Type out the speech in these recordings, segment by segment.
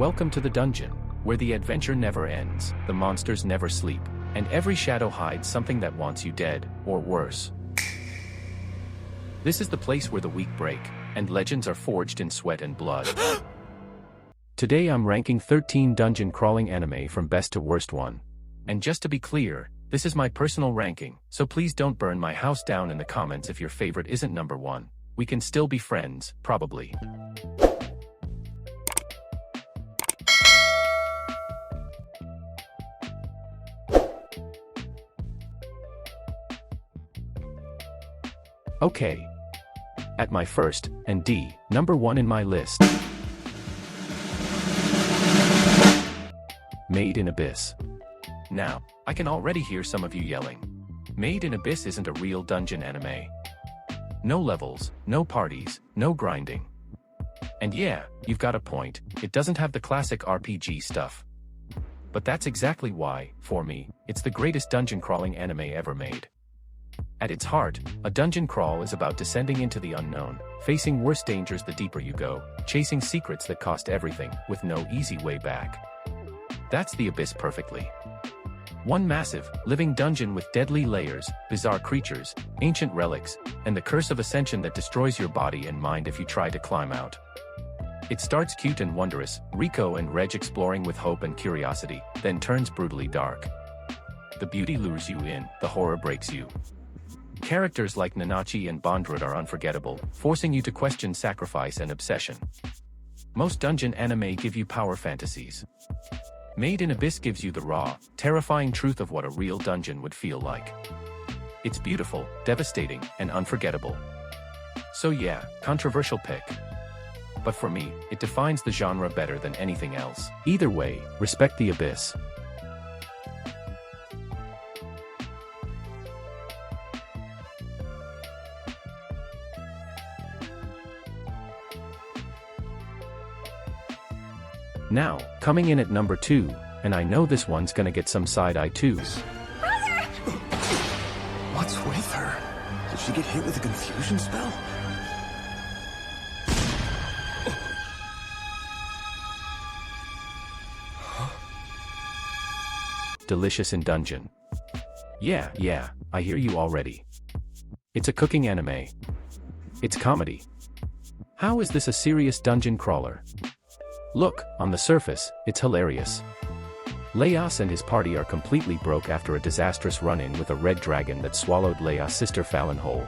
Welcome to the dungeon, where the adventure never ends, the monsters never sleep, and every shadow hides something that wants you dead, or worse. This is the place where the weak break, and legends are forged in sweat and blood. Today I'm ranking 13 dungeon crawling anime from best to worst one. And just to be clear, this is my personal ranking, so please don't burn my house down in the comments if your favorite isn't number 1. We can still be friends, probably. Okay. At my first, and number 1 in my list. Made in Abyss. Now, I can already hear some of you yelling. Made in Abyss isn't a real dungeon anime. No levels, no parties, no grinding. And yeah, you've got a point, it doesn't have the classic RPG stuff. But that's exactly why, for me, it's the greatest dungeon crawling anime ever made. At its heart, a dungeon crawl is about descending into the unknown, facing worse dangers the deeper you go, chasing secrets that cost everything, with no easy way back. That's the Abyss perfectly. One massive, living dungeon with deadly layers, bizarre creatures, ancient relics, and the curse of ascension that destroys your body and mind if you try to climb out. It starts cute and wondrous, Rico and Reg exploring with hope and curiosity, then turns brutally dark. The beauty lures you in, the horror breaks you. Characters like Nanachi and Bondrud are unforgettable, forcing you to question sacrifice and obsession. Most dungeon anime give you power fantasies. Made in Abyss gives you the raw, terrifying truth of what a real dungeon would feel like. It's beautiful, devastating, and unforgettable. So yeah, controversial pick. But for me, it defines the genre better than anything else. Either way, respect the Abyss. Now, coming in at number 2, and I know this one's gonna get some side-eye too. Brother! What's with her? Did she get hit with a confusion spell? Delicious in Dungeon. Yeah, I hear you already. It's a cooking anime. It's comedy. How is this a serious dungeon crawler? Look, on the surface, it's hilarious. Leas and his party are completely broke after a disastrous run-in with a red dragon that swallowed Leas' sister Fallon whole.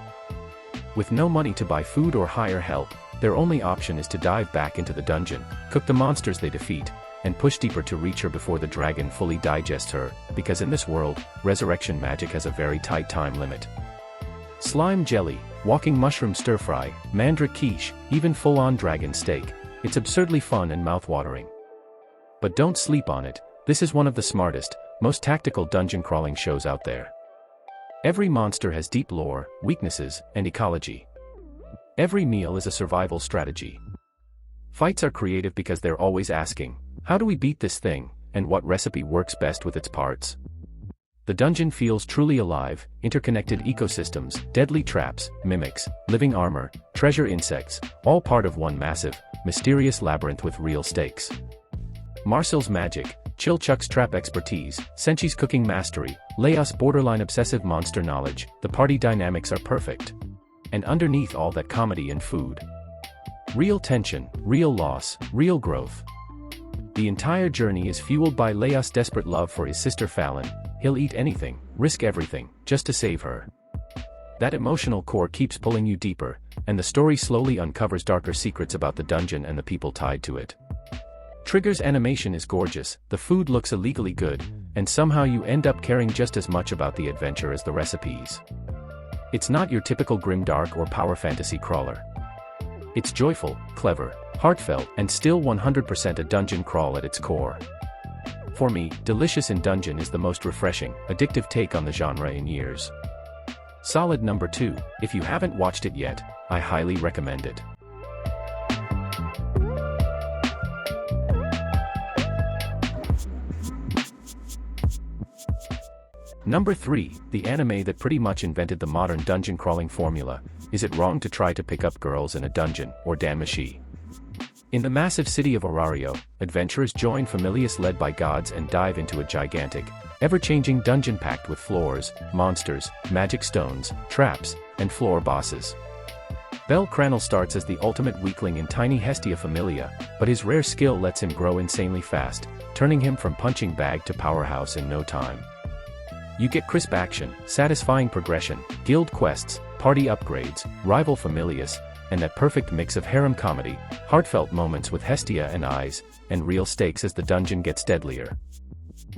With no money to buy food or hire help, their only option is to dive back into the dungeon, cook the monsters they defeat, and push deeper to reach her before the dragon fully digests her, because in this world, resurrection magic has a very tight time limit. Slime jelly, walking mushroom stir-fry, mandrake quiche, even full-on dragon steak. It's absurdly fun and mouth-watering. But don't sleep on it, this is one of the smartest, most tactical dungeon crawling shows out there. Every monster has deep lore, weaknesses, and ecology. Every meal is a survival strategy. Fights are creative because they're always asking, how do we beat this thing, and what recipe works best with its parts? The dungeon feels truly alive, interconnected ecosystems, deadly traps, mimics, living armor, treasure insects, all part of one massive, mysterious labyrinth with real stakes. Marcel's magic, Chilchuck's trap expertise, Senchi's cooking mastery, Leas' borderline obsessive monster knowledge, the party dynamics are perfect. And underneath all that comedy and food. Real tension, real loss, real growth. The entire journey is fueled by Leas' desperate love for his sister Fallon. He'll eat anything, risk everything, just to save her. That emotional core keeps pulling you deeper, and the story slowly uncovers darker secrets about the dungeon and the people tied to it. Trigger's animation is gorgeous, the food looks illegally good, and somehow you end up caring just as much about the adventure as the recipes. It's not your typical grimdark or power fantasy crawler. It's joyful, clever, heartfelt, and still 100% a dungeon crawl at its core. For me, Delicious in Dungeon is the most refreshing, addictive take on the genre in years. Solid number 2, if you haven't watched it yet, I highly recommend it. Number 3, the anime that pretty much invented the modern dungeon crawling formula. Is it wrong to try to pick up girls in a dungeon, or DanMachi? In the massive city of Orario, adventurers join familiars led by gods and dive into a gigantic, ever-changing dungeon packed with floors, monsters, magic stones, traps, and floor bosses. Bel Cranel starts as the ultimate weakling in tiny Hestia Familia, but his rare skill lets him grow insanely fast, turning him from punching bag to powerhouse in no time. You get crisp action, satisfying progression, guild quests, party upgrades, rival familias, and that perfect mix of harem comedy, heartfelt moments with Hestia and Eyes, and real stakes as the dungeon gets deadlier.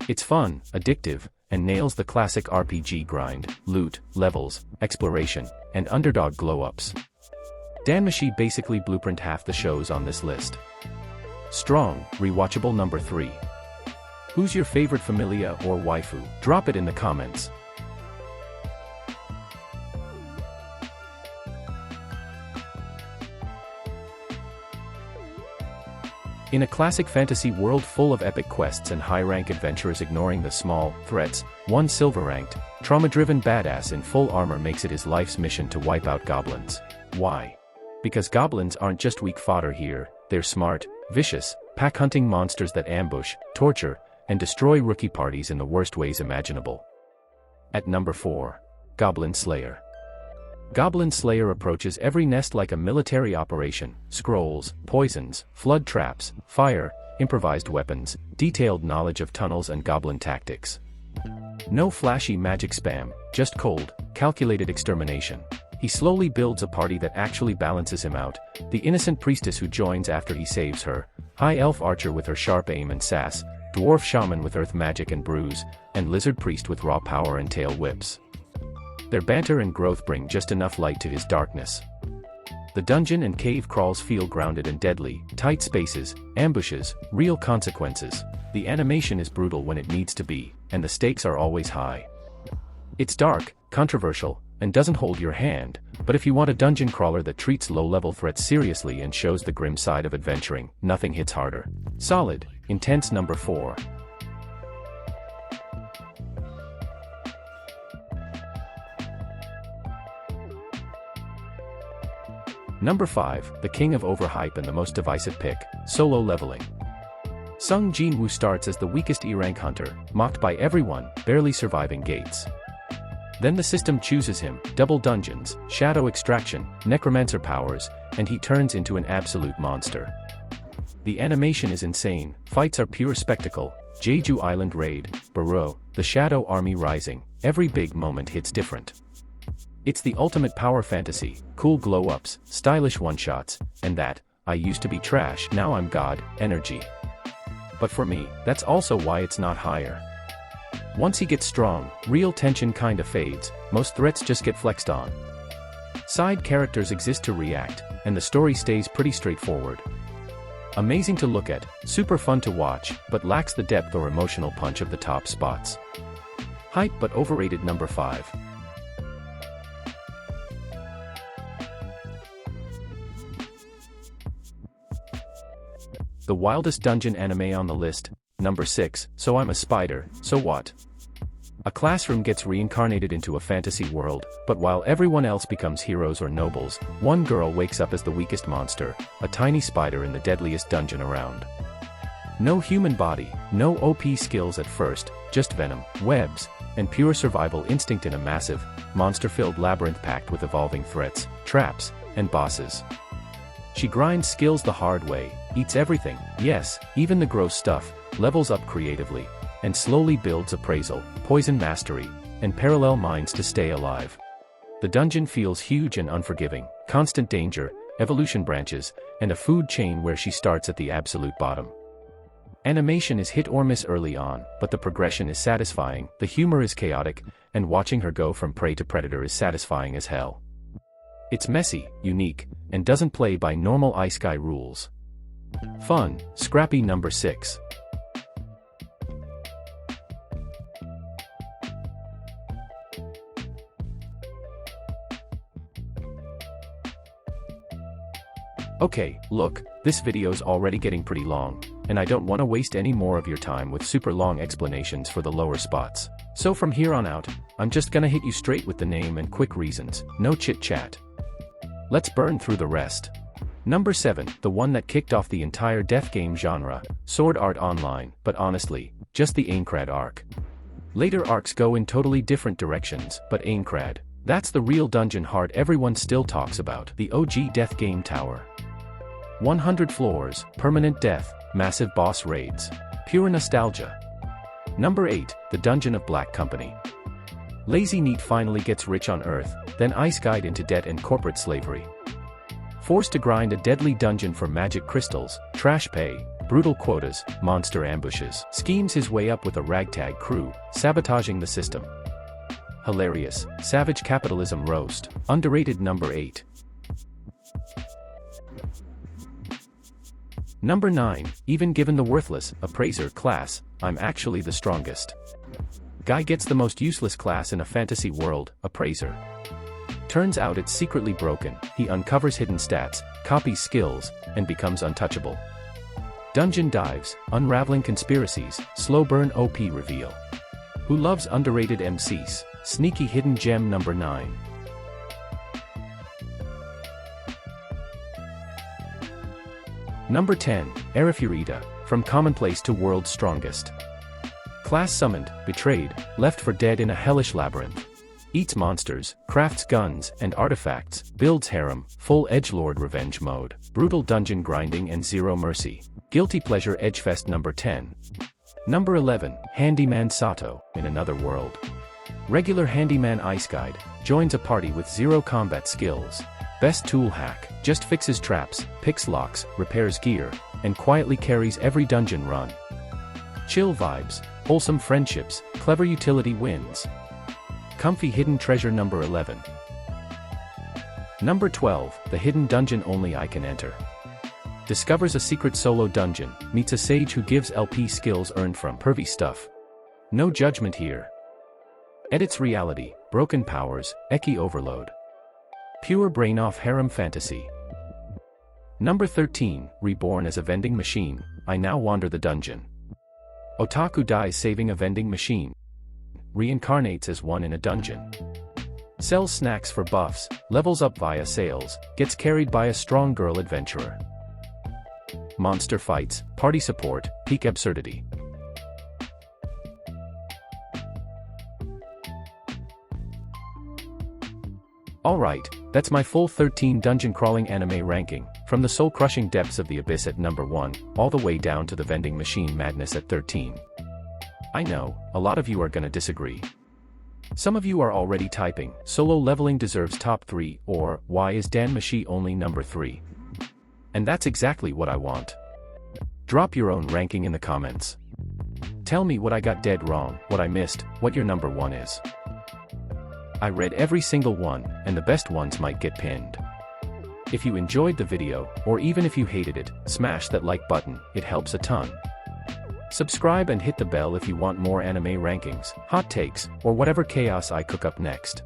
It's fun, addictive, and nails the classic RPG grind, loot, levels, exploration, and underdog glow-ups. DanMachi basically blueprint half the shows on this list. Strong, rewatchable number 3. Who's your favorite familia or waifu? Drop it in the comments. In a classic fantasy world full of epic quests and high-rank adventurers ignoring the small threats, one silver-ranked, trauma-driven badass in full armor makes it his life's mission to wipe out goblins. Why? Because goblins aren't just weak fodder here, they're smart, vicious, pack-hunting monsters that ambush, torture, and destroy rookie parties in the worst ways imaginable. At number 4. Goblin Slayer. Goblin Slayer approaches every nest like a military operation: scrolls, poisons, flood traps, fire, improvised weapons, detailed knowledge of tunnels and goblin tactics. No flashy magic spam, just cold, calculated extermination. He slowly builds a party that actually balances him out: the innocent priestess who joins after he saves her, high elf archer with her sharp aim and sass, dwarf shaman with earth magic and bruise, and lizard priest with raw power and tail whips. Their banter and growth bring just enough light to his darkness. The dungeon and cave crawls feel grounded and deadly: tight spaces, ambushes, real consequences. The animation is brutal when it needs to be, and the stakes are always high. It's dark, controversial, and doesn't hold your hand, but if you want a dungeon crawler that treats low-level threats seriously and shows the grim side of adventuring, nothing hits harder. Solid, intense number 4. Number 5, the king of overhype and the most divisive pick: solo leveling. Sung Jin-woo starts as the weakest E-rank hunter, mocked by everyone, barely surviving gates. Then the system chooses him: double dungeons, shadow extraction, necromancer powers, and he turns into an absolute monster. The animation is insane, fights are pure spectacle: Jeju Island Raid, Baro, the Shadow Army Rising, every big moment hits different. It's the ultimate power fantasy: cool glow-ups, stylish one-shots, and that, "I used to be trash, now I'm God," energy. But for me, that's also why it's not higher. Once he gets strong, real tension kinda fades, most threats just get flexed on. Side characters exist to react, and the story stays pretty straightforward. Amazing to look at, super fun to watch, but lacks the depth or emotional punch of the top spots. Hype but overrated number 5. The wildest dungeon anime on the list, number 6, So I'm a Spider, So What? A classroom gets reincarnated into a fantasy world, but while everyone else becomes heroes or nobles, one girl wakes up as the weakest monster, a tiny spider in the deadliest dungeon around. No human body, no OP skills at first, just venom, webs, and pure survival instinct in a massive, monster-filled labyrinth packed with evolving threats, traps, and bosses. She grinds skills the hard way, eats everything, yes, even the gross stuff, levels up creatively, and slowly builds appraisal, poison mastery, and parallel minds to stay alive. The dungeon feels huge and unforgiving: constant danger, evolution branches, and a food chain where she starts at the absolute bottom. Animation is hit or miss early on, but the progression is satisfying, the humor is chaotic, and watching her go from prey to predator is satisfying as hell. It's messy, unique, and doesn't play by normal Isekai rules. Fun, scrappy number 6. Okay, look, this video's already getting pretty long, and I don't want to waste any more of your time with super long explanations for the lower spots. So from here on out, I'm just gonna hit you straight with the name and quick reasons, no chit chat. Let's burn through the rest. Number 7, the one that kicked off the entire death game genre, Sword Art Online, but honestly, just the Aincrad arc. Later arcs go in totally different directions, but Aincrad, that's the real dungeon heart everyone still talks about, the OG death game tower. 100 floors, permanent death, massive boss raids. Pure nostalgia. Number 8, the Dungeon of Black Company. Lazy Neat finally gets rich on Earth, then Isekai into debt and corporate slavery. Forced to grind a deadly dungeon for magic crystals, trash pay, brutal quotas, monster ambushes, schemes his way up with a ragtag crew, sabotaging the system. Hilarious, savage capitalism roast, underrated. Number 8. Number 9, even given the worthless Appraiser class, I'm actually the strongest. Guy gets the most useless class in a fantasy world, Appraiser. Turns out it's secretly broken, he uncovers hidden stats, copies skills, and becomes untouchable. Dungeon dives, unraveling conspiracies, slow burn OP reveal. Who loves underrated MCs? Sneaky hidden gem. Number 9. Number 10, Arifureta, from Commonplace to World's Strongest. Class summoned, betrayed, left for dead in a hellish labyrinth. Eats monsters, crafts guns and artifacts, builds harem, full edgelord revenge mode, brutal dungeon grinding and zero mercy. Guilty pleasure edgefest. Number 10. Number 11, Handyman Saitou, in another world. Regular Handyman Isekai, joins a party with zero combat skills. Best tool hack, just fixes traps, picks locks, repairs gear, and quietly carries every dungeon run. Chill vibes, wholesome friendships, clever utility wins. Comfy hidden treasure. Number 11. Number 12, the hidden dungeon only I can enter. Discovers a secret solo dungeon, meets a sage who gives LP skills earned from pervy stuff. No judgment here. Edits reality, broken powers, Eki overload. Pure brain-off harem fantasy. Number 13, reborn as a vending machine, I now wander the dungeon. Otaku dies saving a vending machine. Reincarnates as one in a dungeon. Sells snacks for buffs, levels up via sales, gets carried by a strong girl adventurer. Monster fights, party support, peak absurdity. Alright, that's my full 13 dungeon crawling anime ranking, from the soul-crushing depths of the abyss at number 1, all the way down to the vending machine madness at 13. I know, a lot of you are gonna disagree. Some of you are already typing, solo leveling deserves top 3, or, why is DanMachi only number 3? And that's exactly what I want. Drop your own ranking in the comments. Tell me what I got dead wrong, what I missed, what your number 1 is. I read every single one, and the best ones might get pinned. If you enjoyed the video, or even if you hated it, smash that like button, it helps a ton. Subscribe and hit the bell if you want more anime rankings, hot takes, or whatever chaos I cook up next.